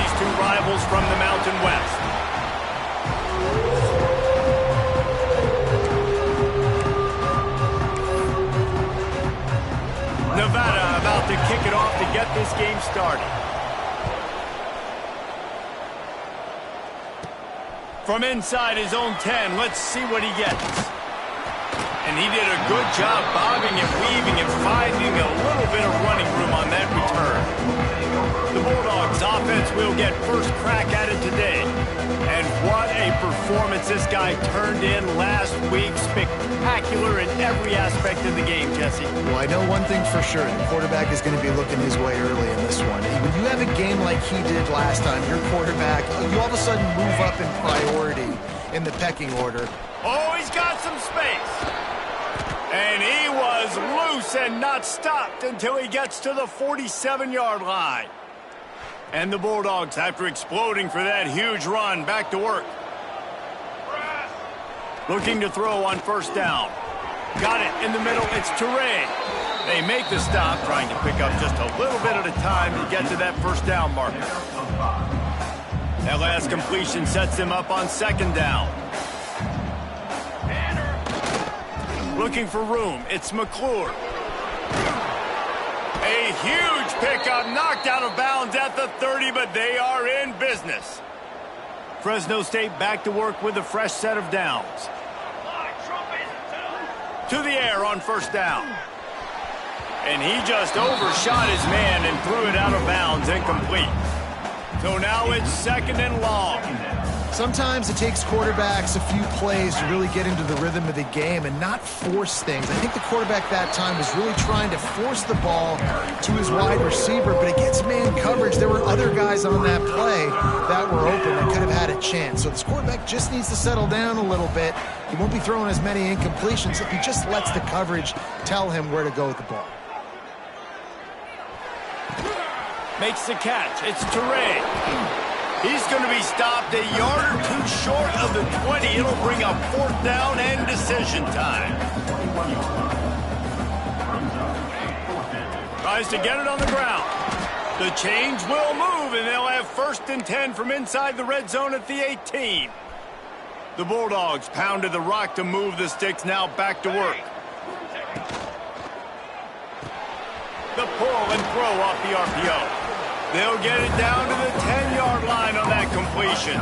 these two rivals from the Mountain West. Nevada about to kick it off to get this game started. From inside his own 10, let's see what he gets. And he did a good job bobbing and weaving and finding a little bit of running room on that return. The Bulldogs offense will get first crack at it today. And what a performance this guy turned in last week. Spectacular in every aspect of the game, Jesse. Well, I know one thing for sure. The quarterback is going to be looking his way early in this one. When you have a game like he did last time, your quarterback, you all of a sudden move up in priority in the pecking order. Oh, he's got some space. And he was loose and not stopped until he gets to the 47-yard line. And the Bulldogs, after exploding for that huge run, back to work. Looking to throw on first down. Got it in the middle. It's Teray. They make the stop, trying to pick up just a little bit at a time to get to that first down marker. That last completion sets them up on second down. Looking for room. It's McClure. A huge pickup, knocked out of bounds at the 30, but they are in business. Fresno State back to work with a fresh set of downs. To the air on first down. And he just overshot his man and threw it out of bounds, incomplete. So now it's second and long. Sometimes it takes quarterbacks a few plays to really get into the rhythm of the game and not force things. I think the quarterback that time was really trying to force the ball to his wide receiver, but against man coverage, there were other guys on that play that were open that could have had a chance. So this quarterback just needs to settle down a little bit. He won't be throwing as many incompletions if he just lets the coverage tell him where to go with the ball. Makes the catch. It's Teray. He's going to be stopped a yard or two short of the 20. It'll bring up fourth down and decision time. Tries to get it on the ground. The change will move, and they'll have first and 10 from inside the red zone at the 18. The Bulldogs pounded the rock to move the sticks, now back to work. The pull and throw off the RPO. They'll get it down to the 10-yard line on that completion.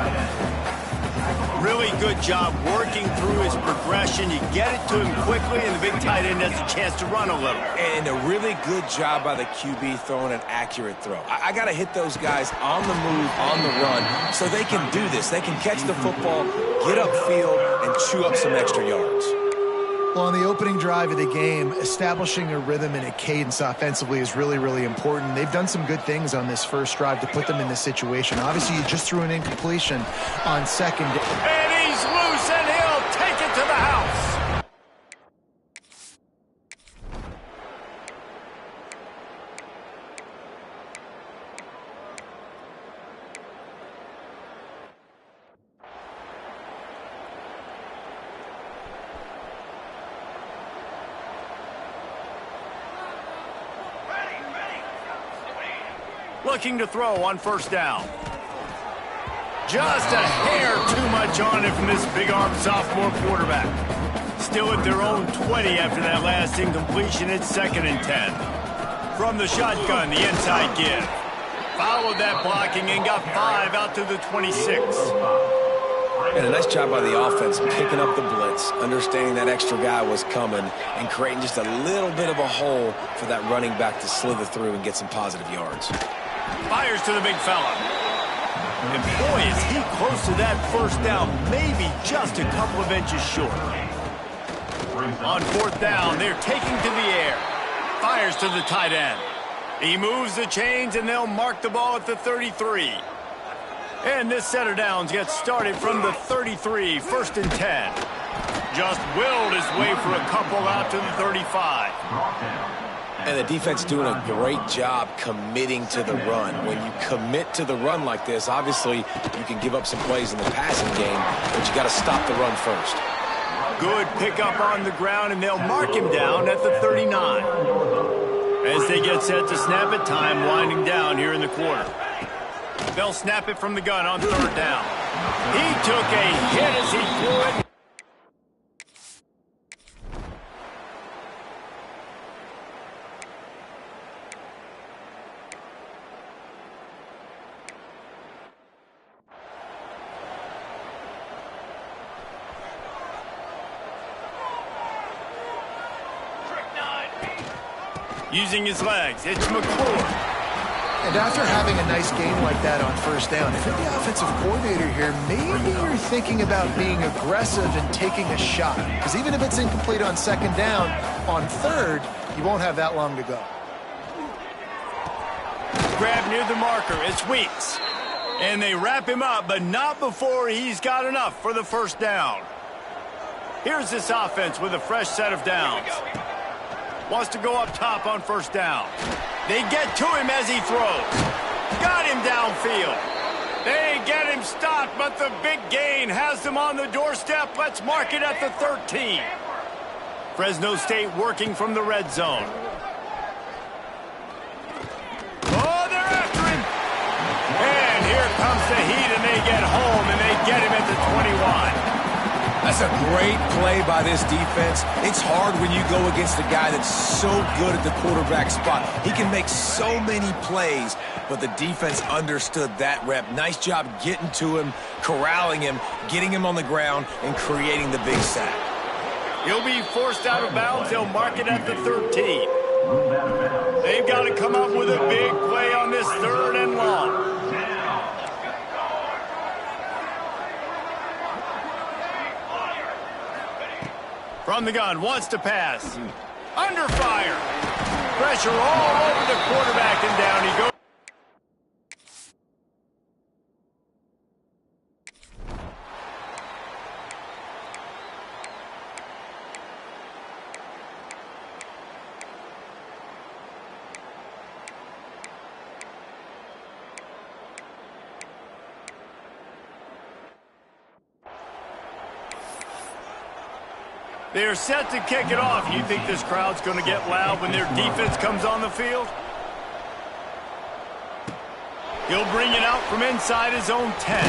Really good job working through his progression. You get it to him quickly, and the big tight end has a chance to run a little. And a really good job by the QB throwing an accurate throw. I got to hit those guys on the move, on the run, so they can do this. They can catch the football, get upfield, and chew up some extra yards. Well, on the opening drive of the game, establishing a rhythm and a cadence offensively is really, really important. They've done some good things on this first drive to put them in this situation. Obviously, you just threw an incompletion on second. And he's loose, and he'll take it to the house. Looking to throw on first down. Just a hair too much on it from this big-armed sophomore quarterback. Still at their own 20 after that last incompletion. It's second and 10. From the shotgun, the inside give. Followed that blocking and got 5 out to the 26. And a nice job by the offense picking up the blitz, understanding that extra guy was coming, and creating just a little bit of a hole for that running back to slither through and get some positive yards. Fires to the big fella. And boy, is he close to that first down, maybe just a couple of inches short. On fourth down, they're taking to the air. Fires to the tight end. He moves the chains, and they'll mark the ball at the 33. And this set of downs gets started from the 33, first and 10. Just willed his way for a couple out to the 35. And the defense doing a great job committing to the run. When you commit to the run like this, obviously you can give up some plays in the passing game, but you got to stop the run first. Good pickup on the ground, and they'll mark him down at the 39. As they get set to snap it, time winding down here in the quarter. They'll snap it from the gun on third down. He took a hit as he threw it. Using his legs, it's McClure. And after having a nice game like that on first down, if you're the offensive coordinator here, maybe you're thinking about being aggressive and taking a shot. Because even if it's incomplete on second down, on third, you won't have that long to go. Grab near the marker, it's Weeks. And they wrap him up, but not before he's got enough for the first down. Here's this offense with a fresh set of downs. Wants to go up top on first down. They get to him as he throws. Got him downfield. They get him stopped, but the big gain has them on the doorstep. Let's mark it at the 13. Fresno State working from the red zone. Oh, they're after him. And here comes the heat, and they get home, and they get him at the 21. That's a great play by this defense. It's hard when you go against a guy that's so good at the quarterback spot. He can make so many plays, but the defense understood that rep. Nice job getting to him, corralling him, getting him on the ground, and creating the big sack. He'll be forced out of bounds. They'll mark it at the 13. They've got to come up with a big play on this third and long. From the gun, wants to pass. Under fire. Pressure all over the quarterback, and down he goes. They're set to kick it off. You think this crowd's going to get loud when their defense comes on the field? He'll bring it out from inside his own 10.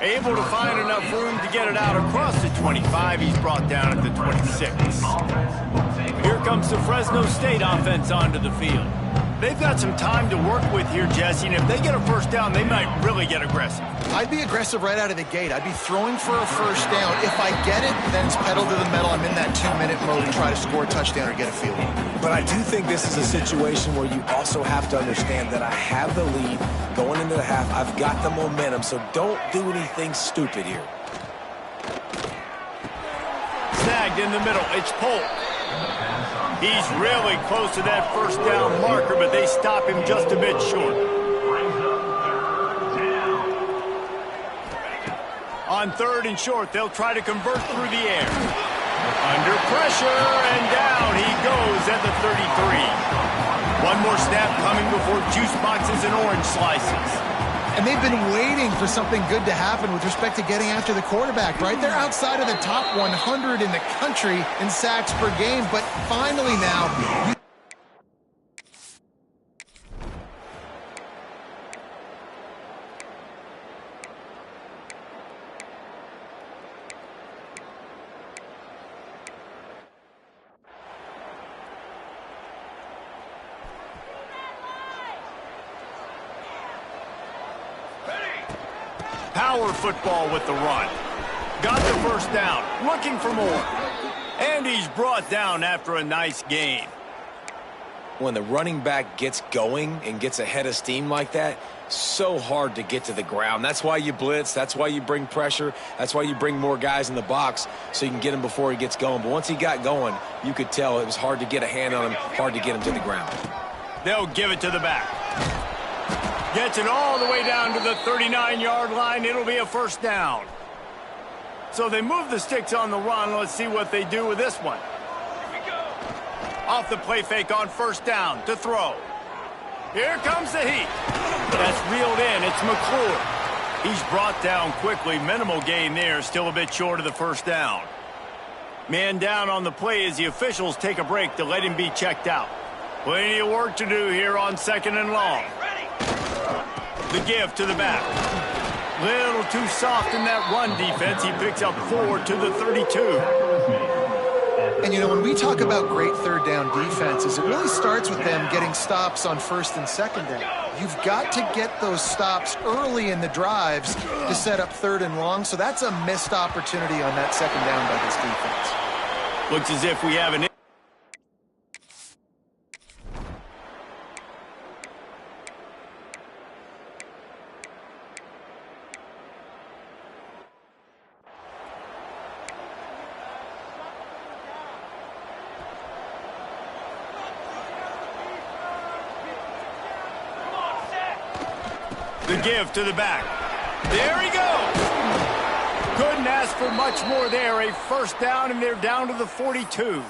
Able to find enough room to get it out across the 25. He's brought down at the 26. Here comes the Fresno State offense onto the field. They've got some time to work with here, Jesse, and if they get a first down, they might really get aggressive. I'd be aggressive right out of the gate. I'd be throwing for a first down. If I get it, then it's pedal to the metal. I'm in that 2-minute mode to try to score a touchdown or get a field goal. But I do think this is a situation where you also have to understand that I have the lead going into the half. I've got the momentum, so don't do anything stupid here. Snagged in the middle. It's Polk. He's really close to that first down marker, but they stop him just a bit short. On third and short, they'll try to convert through the air. Under pressure, and down he goes at the 33. One more snap coming before juice boxes and orange slices. And they've been waiting for something good to happen with respect to getting after the quarterback, right? They're outside of the top 100 in the country in sacks per game, but finally now... Power football with the run. Got the first down, looking for more. And he's brought down after a nice gain. When the running back gets going and gets ahead of steam like that, so hard to get to the ground. That's why you blitz. That's why you bring pressure. That's why you bring more guys in the box so you can get him before he gets going. But once he got going, you could tell it was hard to get a hand on him, hard to get him to the ground. They'll give it to the back. Gets it all the way down to the 39-yard line. It'll be a first down. So they move the sticks on the run. Let's see what they do with this one. Off the play fake on first down to throw. Here comes the heat. That's reeled in. It's McClure. He's brought down quickly. Minimal gain there. Still a bit short of the first down. Man down on the play as the officials take a break to let him be checked out. Plenty of work to do here on second and long. The give to the back. Little too soft in that run defense. He picks up 4 to the 32. And, you know, when we talk about great third down defenses, it really starts with them getting stops on first and second down. You've got to get those stops early in the drives to set up third and long, so that's a missed opportunity on that second down by this defense. Looks as if we have an... The give to the back. There he goes. Couldn't ask for much more there. A first down, and they're down to the 42.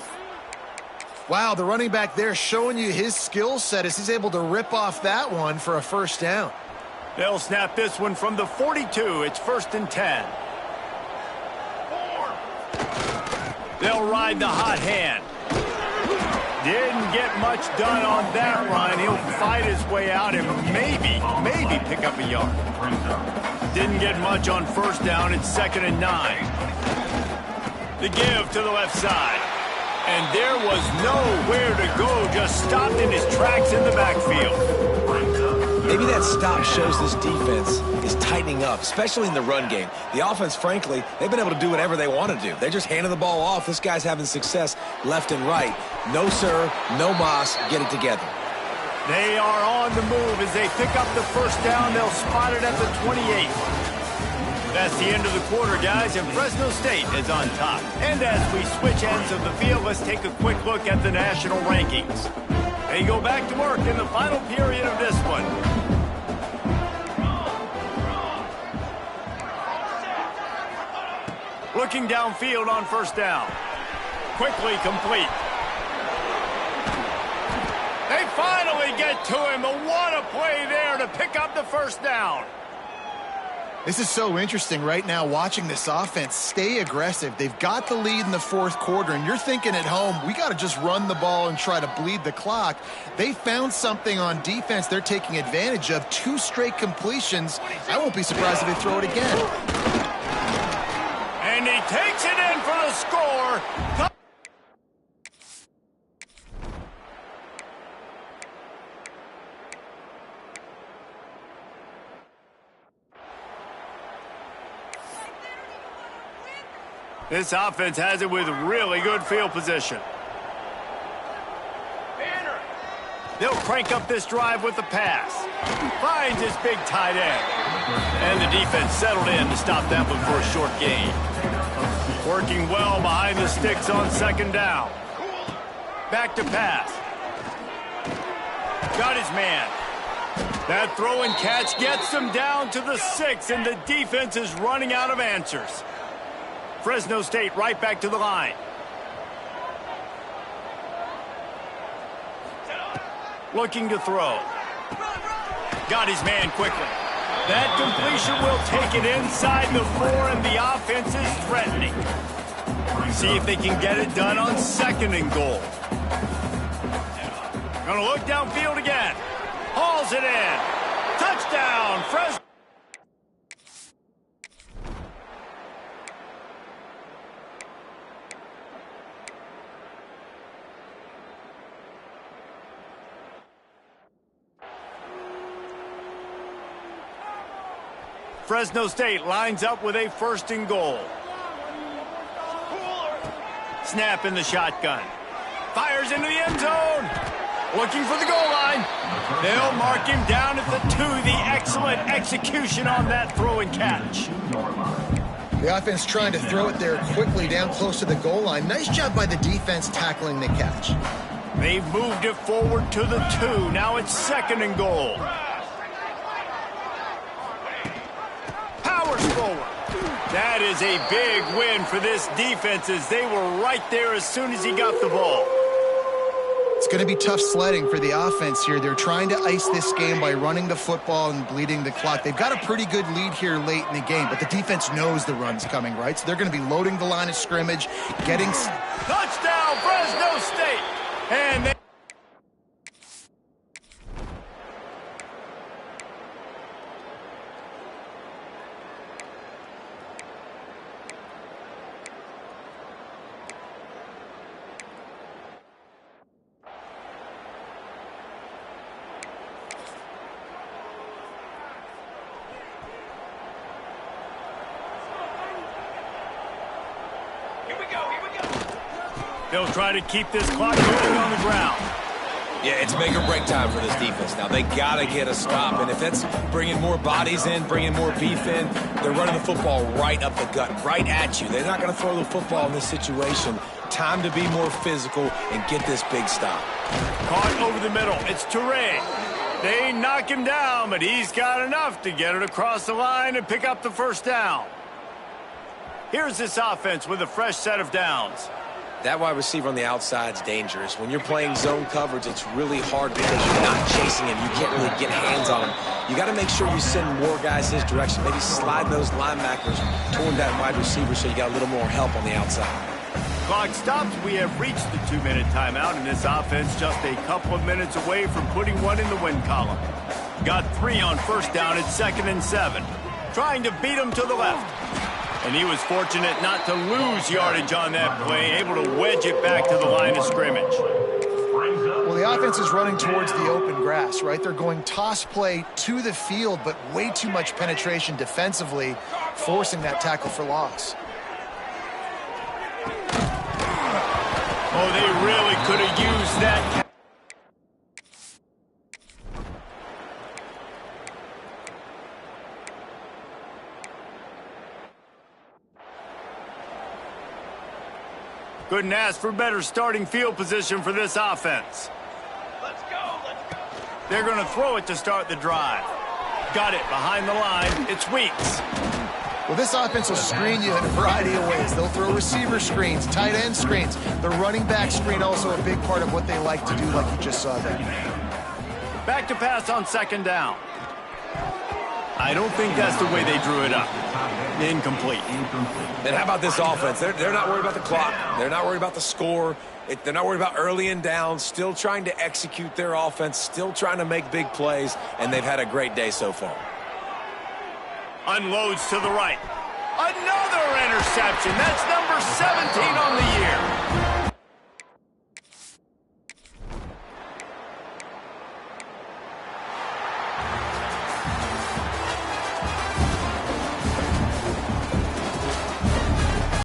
Wow, the running back there showing you his skill set as he's able to rip off that one for a first down. They'll snap this one from the 42. It's first and 10. They'll ride the hot hand. Didn't get much done on that run. He'll fight his way out and maybe pick up a yard. Didn't get much on first down. It's second and 9. The give to the left side. And there was nowhere to go. Just stopped in his tracks in the backfield. Maybe that stop shows this defense is tightening up, especially in the run game. The offense, frankly, they've been able to do whatever they want to do. They just handed the ball off. This guy's having success left and right. No sir, no mas, get it together. They are on the move as they pick up the first down. They'll spot it at the 28. That's the end of the quarter, guys, and Fresno State is on top. And as we switch ends of the field, let's take a quick look at the national rankings. They go back to work in the final period of this one. Looking downfield on first down. Quickly complete. They finally get to him, but what a play there to pick up the first down. This is so interesting right now, watching this offense stay aggressive. They've got the lead in the fourth quarter, and you're thinking at home, we got to just run the ball and try to bleed the clock. They found something on defense they're taking advantage of. 2 straight completions. I won't be surprised if they throw it again. And he takes it in for the score. This offense has it with really good field position. They'll crank up this drive with the pass. Finds his big tight end. And the defense settled in to stop that one for a short gain. Working well behind the sticks on second down. Back to pass. Got his man. That throw and catch gets them down to the 6, and the defense is running out of answers. Fresno State right back to the line. Looking to throw. Got his man quickly. That completion will take it inside the 4, and the offense is threatening. See if they can get it done on second and goal. Gonna look downfield again. Hauls it in. Touchdown, Fresno. Fresno State lines up with a first and goal. Snap in the shotgun. Fires into the end zone. Looking for the goal line. They'll mark him down at the 2. The excellent execution on that throw and catch. The offense trying to throw it there quickly down close to the goal line. Nice job by the defense tackling the catch. They've moved it forward to the 2. Now it's second and goal. Powers forward. That is a big win for this defense as they were right there as soon as he got the ball. It's going to be tough sledding for the offense here. They're trying to ice this game by running the football and bleeding the clock. They've got a pretty good lead here late in the game, but the defense knows the run's coming, right? So they're going to be loading the line of scrimmage, getting... Touchdown, Fresno State! And They'll try to keep this clock moving on the ground. Yeah, it's make or break time for this defense. Now, they got to get a stop, and if that's bringing more bodies in, bringing more beef in, they're running the football right up the gut, right at you. They're not going to throw the football in this situation. Time to be more physical and get this big stop. Caught over the middle. It's Toure. They knock him down, but he's got enough to get it across the line and pick up the first down. Here's this offense with a fresh set of downs. That wide receiver on the outside is dangerous. When you're playing zone coverage, it's really hard because you're not chasing him. You can't really get hands on him. You got to make sure you send more guys his direction. Maybe slide those linebackers toward that wide receiver so you got a little more help on the outside. Clock stops. We have reached the 2-minute timeout, and this offense just a couple of minutes away from putting one in the win column. Got 3 on first down at 2nd and 7. Trying to beat him to the left. And he was fortunate not to lose yardage on that play, able to wedge it back to the line of scrimmage. Well, the offense is running towards the open grass, right? They're going toss play to the field, but way too much penetration defensively, forcing that tackle for loss. Oh, they really could have used that. Couldn't ask for better starting field position for this offense. Let's go, let's go. They're going to throw it to start the drive. Got it behind the line. It's Weeks. Well, this offense will screen you in a variety of ways. They'll throw receiver screens, tight end screens. The running back screen also a big part of what they like to do, like you just saw there. Back to pass on 2nd down. I don't think that's the way they drew it up. Incomplete. And how about this offense? They're not worried about the clock. They're not worried about the score. They're not worried about early and down. Still trying to execute their offense. Still trying to make big plays. And they've had a great day so far. Unloads to the right. Another interception. That's number 17 on the year.